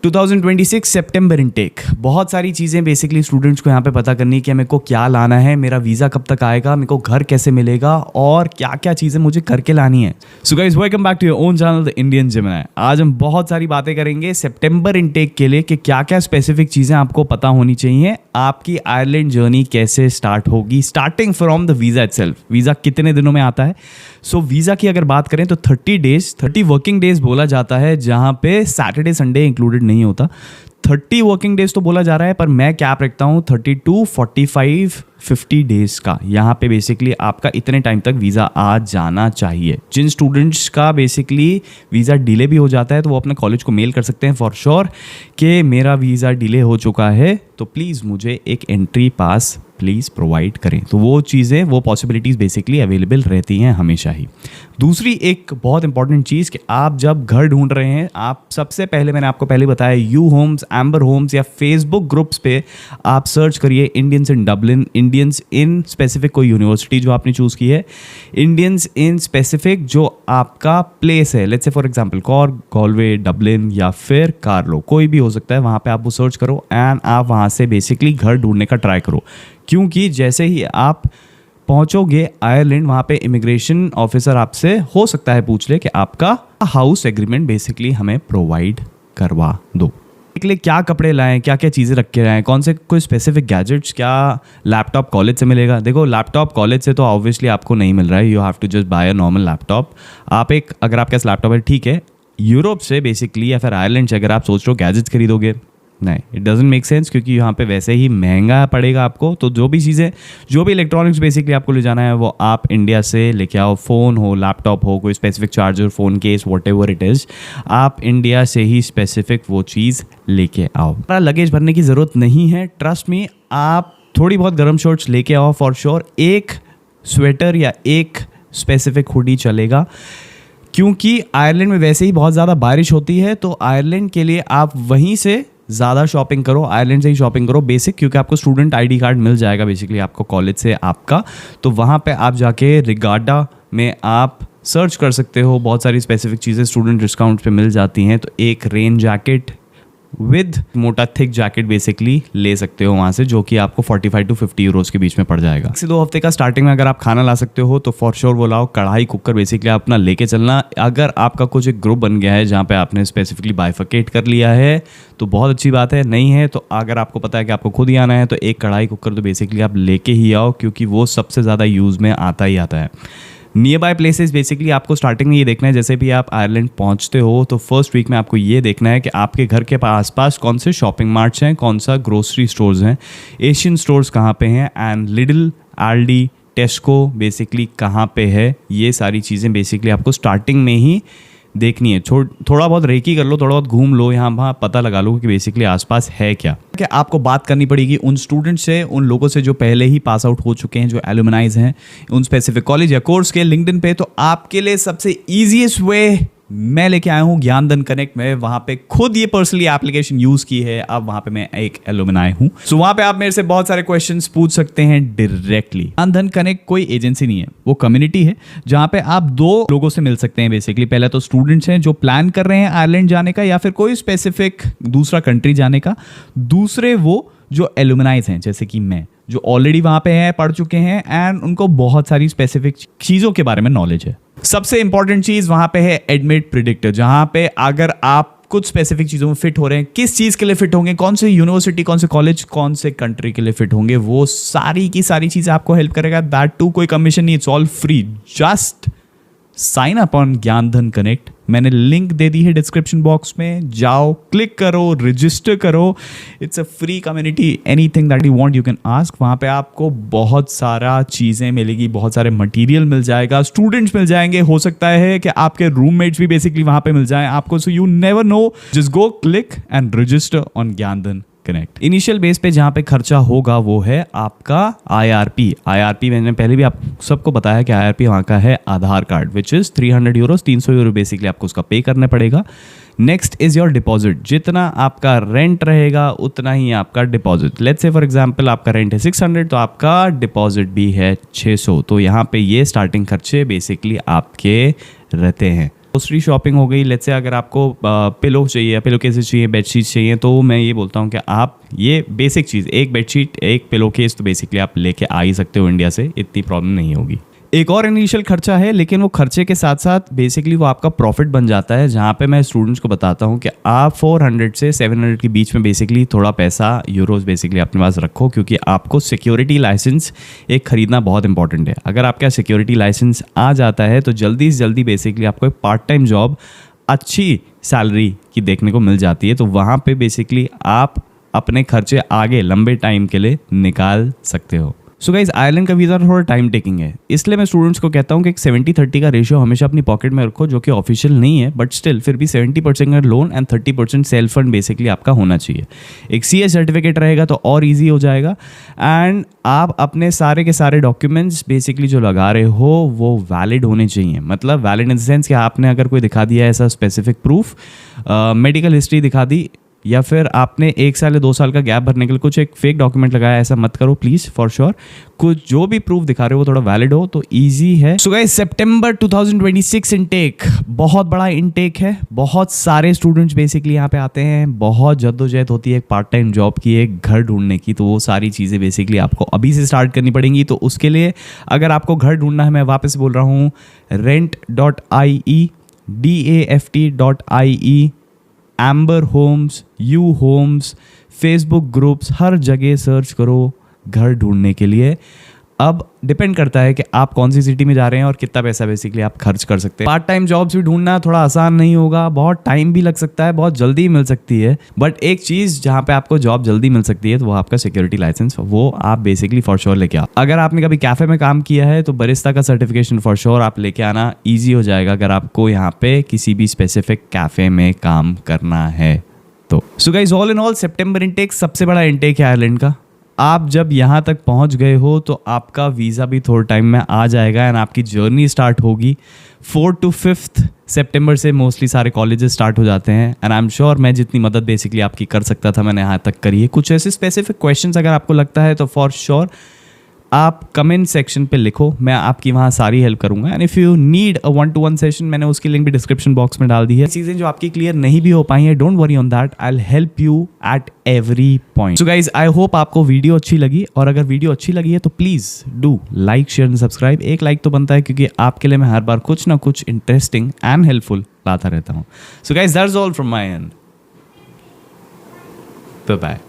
2026 सितंबर intake. बहुत सारी चीज़ें बेसिकली स्टूडेंट्स को यहाँ पे पता करनी है कि मेरे को क्या लाना है, मेरा वीज़ा कब तक आएगा, मेरे को घर कैसे मिलेगा और क्या क्या चीज़ें मुझे करके लानी है। So guys, welcome back to your own channel the Indian Gemini. आज हम बहुत सारी बातें करेंगे सितंबर इनटेक के लिए कि क्या क्या स्पेसिफिक चीज़ें आपको पता होनी चाहिए। आपकी आयरलैंड जर्नी कैसे स्टार्ट होगी, starting from the visa itself. Visa कितने दिनों में आता है? सो वीज़ा की अगर बात करें तो 30 वर्किंग डेज बोला जाता है, जहाँ पे सैटरडे संडे इंक्लूडेड नहीं होता। 30 वर्किंग डेज तो बोला जा रहा है, पर मैं कैप रखता हूँ 32, 45, 50 डेज का। यहाँ पे बेसिकली आपका इतने टाइम तक वीज़ा आ जाना चाहिए। जिन स्टूडेंट्स का बेसिकली वीज़ा डिले भी हो जाता है तो वो अपने कॉलेज को मेल कर सकते हैं फॉर श्योर कि मेरा वीज़ा डिले हो चुका है, तो प्लीज़ मुझे एक एंट्री पास प्लीज़ प्रोवाइड करें। तो वो चीज़ें, वो पॉसिबिलिटीज़ बेसिकली अवेलेबल रहती हैं हमेशा ही। दूसरी एक बहुत इंपॉर्टेंट चीज़ कि आप जब घर ढूंढ रहे हैं, आप सबसे पहले, मैंने आपको पहले बताया, यू होम्स, एम्बर होम्स या फेसबुक ग्रुप्स पे आप सर्च करिए Indians in Dublin, Indians in specific कोई यूनिवर्सिटी जो आपने चूज़ की है, इंडियंस इन स्पेसिफिक जो आपका प्लेस है, let's say for example cork, Galway, Dublin या फिर कार्लो, कोई भी हो सकता है। वहाँ पे आप वो सर्च करो एंड आप वहाँ से बेसिकली घर ढूंढने का ट्राई करो, क्योंकि जैसे ही आप पहुंचोगे आयरलैंड, वहाँ पे इमिग्रेशन ऑफिसर आपसे हो सकता है पूछ ले कि आपका हाउस एग्रीमेंट बेसिकली हमें प्रोवाइड करवा दो। के लिए क्या कपड़े लाएं, क्या क्या चीज़ें रख के लाएं, कौन से कोई स्पेसिफिक गैजेट्स, क्या लैपटॉप कॉलेज से मिलेगा? देखो, लैपटॉप कॉलेज से तो ऑब्वियसली आपको नहीं मिल रहा है, you have to just buy a normal laptop. आप एक, अगर आपके पास लैपटॉप है ठीक है, यूरोप से बेसिकली या फिर आयरलैंड से अगर आप सोच रहे हो गैजेट्स खरीदोगे, नहीं, इट डजंट मेक सेंस, क्योंकि यहाँ पे वैसे ही महंगा पड़ेगा आपको। तो जो भी चीज़ें, जो भी इलेक्ट्रॉनिक्स बेसिकली आपको ले जाना है वो आप इंडिया से लेके आओ। फ़ोन हो, लैपटॉप हो, कोई specific charger, phone case, what ever it is, आप इंडिया से ही स्पेसिफिक वो चीज़ लेके आओ। लगेज भरने की ज़रूरत नहीं है, ट्रस्ट मी। आप थोड़ी बहुत गर्म शर्ट्स लेके आओ फॉर श्योर। एक स्वेटर या एक स्पेसिफिक हुडी चलेगा, क्योंकि आयरलैंड में वैसे ही बहुत ज़्यादा बारिश होती है। तो आयरलैंड के लिए आप वहीं से ज़्यादा शॉपिंग करो, आयरलैंड से ही शॉपिंग करो बेसिक, क्योंकि आपको स्टूडेंट आईडी कार्ड मिल जाएगा बेसिकली आपको कॉलेज से आपका। तो वहाँ पे आप जाके रिगार्डा में आप सर्च कर सकते हो, बहुत सारी स्पेसिफिक चीज़ें स्टूडेंट डिस्काउंट पे मिल जाती हैं। तो एक रेन जैकेट विद मोटा थिक जैकेट बेसिकली ले सकते हो वहाँ से, जो कि आपको 45 to 50 यूरोज़ के बीच में पड़ जाएगा। 1 से 2 हफ्ते का स्टार्टिंग में अगर आप खाना ला सकते हो तो फॉर श्योर वो लाओ। कढ़ाई, कुकर बेसिकली आप अपना लेके चलना। अगर आपका कुछ एक ग्रुप बन गया है जहाँ पे आपने स्पेसिफिकली बाइफिकेट कर लिया है तो बहुत अच्छी बात है, नहीं है तो अगर आपको पता है कि आपको खुद ही आना है तो एक कढ़ाई, कुकर तो बेसिकली आप लेके ही आओ, क्योंकि वो सबसे ज़्यादा यूज़ में आता ही आता है। नियर बाय प्लेसेस बेसिकली आपको स्टार्टिंग में ये देखना है, जैसे भी आप आयरलैंड पहुंचते हो तो फर्स्ट वीक में आपको ये देखना है कि आपके घर के आसपास कौन से शॉपिंग मार्ट्स हैं, कौन सा ग्रोसरी स्टोर्स हैं, एशियन स्टोर्स कहाँ पे हैं, एंड लिडल, आल्डी, टेस्को बेसिकली कहाँ पे है। ये सारी चीज़ें बेसिकली आपको स्टार्टिंग में ही देखनी है। थोड़ा बहुत रेकी कर लो, थोड़ा बहुत घूम लो, यहाँ वहाँ पता लगा लो कि बेसिकली आसपास है क्या। कि आपको बात करनी पड़ेगी उन स्टूडेंट्स से, उन लोगों से जो पहले ही पास आउट हो चुके हैं, जो एलुमनाइज हैं उन स्पेसिफिक कॉलेज या कोर्स के, लिंक्डइन पे। तो आपके लिए सबसे ईजीएस्ट वे मैं लेके आया हूँ ज्ञानधन कनेक्ट में। वहाँ पे खुद ये पर्सनली एप्लीकेशन यूज़ की है, अब वहाँ पे मैं एक एलुमनाई हूँ। सो वहाँ पे आप मेरे से बहुत सारे क्वेश्चंस पूछ सकते हैं डायरेक्टली। ज्ञानधन कनेक्ट कोई एजेंसी नहीं है, वो कम्युनिटी है जहाँ पे आप 2 लोगों से मिल सकते हैं बेसिकली। पहले तो स्टूडेंट्स हैं जो प्लान कर रहे हैं आयरलैंड जाने का या फिर कोई स्पेसिफिक दूसरा कंट्री जाने का। दूसरे वो जो एलुमनाइज हैं, जैसे कि मैं, जो ऑलरेडी वहाँ पे हैं, पढ़ चुके हैं एंड उनको बहुत सारी स्पेसिफिक चीज़ों के बारे में नॉलेज है। सबसे इंपॉर्टेंट चीज़ वहाँ पे है एडमिट प्रिडिक्टर, जहाँ पे अगर आप कुछ स्पेसिफिक चीज़ों में फिट हो रहे हैं, किस चीज़ के लिए फिट होंगे, कौन से यूनिवर्सिटी, कौन से कॉलेज, कौन से कंट्री के लिए फिट होंगे, वो सारी की सारी चीज़ें आपको हेल्प करेगा। दैट टू कोई कमीशन नहीं, it's all free. Just sign up on Gyandhan connect. मैंने लिंक दे दी है डिस्क्रिप्शन बॉक्स में, जाओ, क्लिक करो, रजिस्टर करो। It's a free community, anything that you want you can ask. वहाँ पे आपको बहुत सारा चीज़ें मिलेगी, बहुत सारे मटेरियल मिल जाएगा, स्टूडेंट्स मिल जाएंगे, हो सकता है कि आपके रूममेट्स भी बेसिकली वहाँ पे मिल जाएं आपको। So you never know, just go, click and register on Gyandhan connect. Initial base पे जहाँ पे खर्चा होगा वो है आपका IRP। मैंने पहले भी आप सबको बताया कि IRP वहाँ का है Aadhaar card, which is 300 euros, 300 euro basically आपको उसका पे करना पड़ेगा। Next is your deposit. जितना आपका रेंट रहेगा उतना ही आपका deposit. Let's say for example आपका रेंट है 600, तो आपका डिपॉजिट भी है 600। तो यहाँ पे ये स्टार्टिंग खर्चे बेसिकली आपके रहते हैं। ग्रोसरी शॉपिंग हो गई, लेट्स से अगर आपको पिलो चाहिए, पिलो केसेस चाहिए, बेडशीट्स चाहिए, तो मैं ये बोलता हूँ कि आप ये बेसिक चीज़, एक बेडशीट एक पिलो केस तो बेसिकली आप लेके आ ही सकते हो इंडिया से, इतनी प्रॉब्लम नहीं होगी। एक और इनिशियल खर्चा है, लेकिन वो खर्चे के साथ साथ बेसिकली वो आपका प्रॉफिट बन जाता है, जहाँ पे मैं स्टूडेंट्स को बताता हूँ कि आप 400 से 700 के बीच में बेसिकली थोड़ा पैसा यूरोज बेसिकली अपने पास रखो, क्योंकि आपको सिक्योरिटी लाइसेंस एक खरीदना बहुत इंपॉर्टेंट है। अगर आपका सिक्योरिटी लाइसेंस आ जाता है तो जल्दी से जल्दी बेसिकली आपको एक पार्ट टाइम जॉब अच्छी सैलरी की देखने को मिल जाती है, तो वहाँ पे बेसिकली आप अपने खर्चे आगे लंबे टाइम के लिए निकाल सकते हो। सो गाइज, आयरलैंड का वीज़ा थोड़ा टाइम टेकिंग है, इसलिए मैं स्टूडेंट्स को कहता हूँ कि एक 70-30 का रेशियो हमेशा अपनी पॉकेट में रखो, जो कि ऑफिशियल नहीं है, बट स्टिल फिर भी 70% का loan and 30% self fund basically आपका होना चाहिए। एक CA सर्टिफिकेट रहेगा तो और ईजी हो जाएगा, एंड आप अपने सारे के सारे डॉक्यूमेंट्स बेसिकली जो लगा रहे हो वो वैलिड होने चाहिए। मतलब वैलिड इन द सेंस कि आपने अगर कोई दिखा दिया है ऐसा स्पेसिफिक प्रूफ, मेडिकल हिस्ट्री दिखा दी, या फिर आपने 1 साल या 2 साल का गैप भरने के लिए कुछ एक फेक डॉक्यूमेंट लगाया, ऐसा मत करो प्लीज़, फॉर श्योर। कुछ जो भी प्रूफ दिखा रहे हो वो थोड़ा वैलिड हो तो इजी है। सो गाइस, सितंबर 2026 इनटेक बहुत बड़ा इनटेक है, बहुत सारे स्टूडेंट्स बेसिकली यहाँ पे आते हैं, बहुत जद्दोजहद होती है एक पार्ट टाइम जॉब की, एक घर ढूंढने की, तो वो सारी चीज़ें बेसिकली आपको अभी से स्टार्ट करनी पड़ेंगी। तो उसके लिए अगर आपको घर ढूंढना है, मैं वापस बोल रहा हूँ, rent.ie, DAFT.ie, Amber Homes, U Homes, Facebook groups, हर जगह सर्च करो घर ढूंढने के लिए। अब डिपेंड करता है कि आप कौन सी सिटी में जा रहे हैं और कितना पैसा बेसिकली आप खर्च कर सकते हैं। पार्ट टाइम जॉब्स भी ढूंढना थोड़ा आसान नहीं होगा, बहुत टाइम भी लग सकता है, बहुत जल्दी मिल सकती है, बट एक चीज़ जहाँ पे आपको जॉब जल्दी मिल सकती है तो वो आपका सिक्योरिटी लाइसेंस, वो आप बेसिकली फॉर श्योर लेके आओ। अगर आपने कभी कैफ़े में काम किया है तो बरिस्ता का सर्टिफिकेशन फॉर श्योर आप लेके आना, ईजी हो जाएगा अगर आपको यहाँ पे किसी भी स्पेसिफिक कैफ़े में काम करना है तो। So guys, all in all September intake सबसे बड़ा इनटेक है आयरलैंड का। आप जब यहाँ तक पहुँच गए हो तो आपका वीज़ा भी थोड़े टाइम में आ जाएगा एंड आपकी जर्नी स्टार्ट होगी। 4 to 5 सितंबर से मोस्टली सारे कॉलेजेस स्टार्ट हो जाते हैं, एंड आई एम श्योर मैं जितनी मदद बेसिकली आपकी कर सकता था मैंने यहाँ तक करी है। कुछ ऐसे स्पेसिफिक क्वेश्चंस अगर आपको लगता है तो फॉर श्योर आप कमेंट सेक्शन पे लिखो, मैं आपकी वहाँ सारी हेल्प करूँगा। And if you need a 1-to-1 session, मैंने उसकी लिंक भी डिस्क्रिप्शन बॉक्स में डाल दी है। चीज़ें जो आपकी क्लियर नहीं भी हो पाई हैं, don't worry on that, I will help you at every point. So guys, I hope आपको वीडियो अच्छी लगी, और अगर वीडियो अच्छी लगी है तो please do like, share and subscribe. एक लाइक तो बनता है, क्योंकि आपके लिए मैं हर बार कुछ ना कुछ इंटरेस्टिंग एंड हेल्पफुल लाता रहता हूँ। So guys, that's all from my end, bye bye.